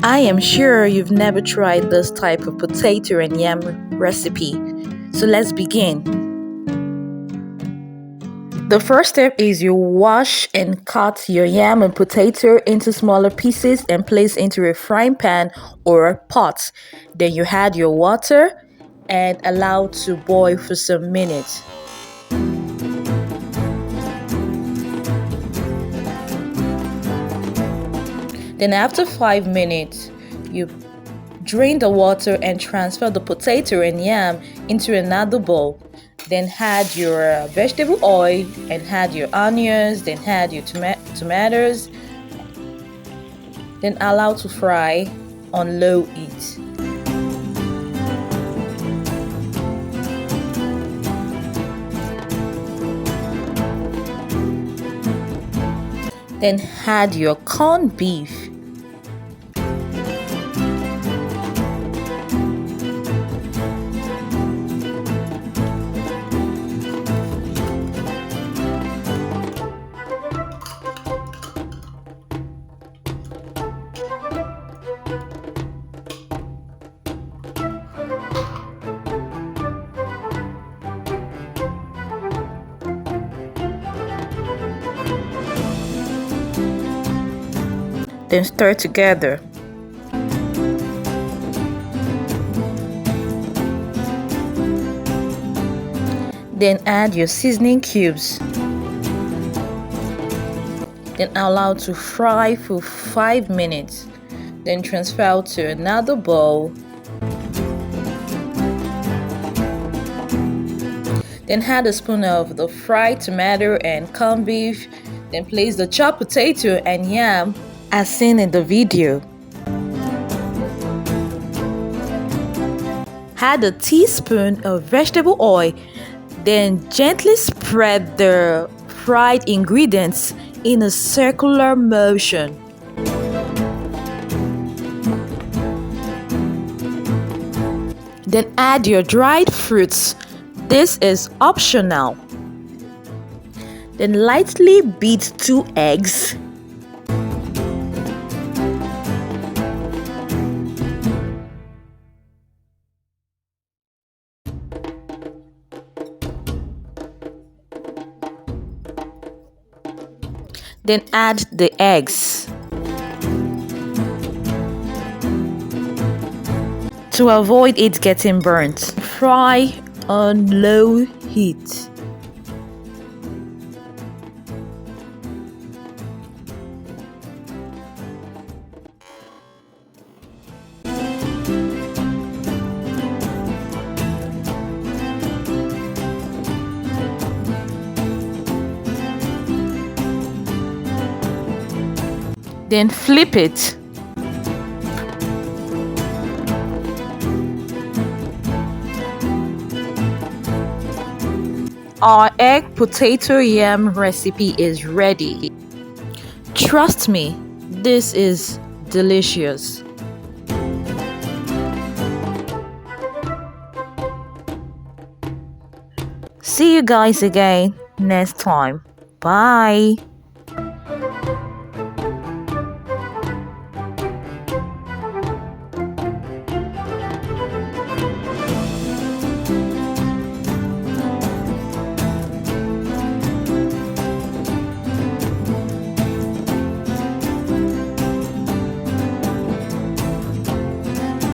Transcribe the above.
I am sure you've never tried this type of potato and yam recipe. So let's begin. The first step is you wash and cut your yam and potato into smaller pieces and place into a frying pan or pot. Then you add your water and allow to boil for some minutes. Then after 5 minutes, you drain the water and transfer the potato and yam into another bowl. Then add your vegetable oil and add your onions, then add your tomatoes. Then allow to fry on low heat. Then add your corned beef. Then stir together. Then add your seasoning cubes. Then allow to fry for 5 minutes. Then transfer to another bowl. Then add a spoon of the fried tomato and corned beef. Then place the chopped potato and yam as seen in the video. Add a teaspoon of vegetable oil, then gently spread the fried ingredients in a circular motion. Then add your dried fruits. This is optional. Then lightly beat 2 eggs. Then add the eggs. To avoid it getting burnt, fry on low heat. Then flip it. Our egg potato yam recipe is ready. Trust me, this is delicious. See you guys again next time. Bye.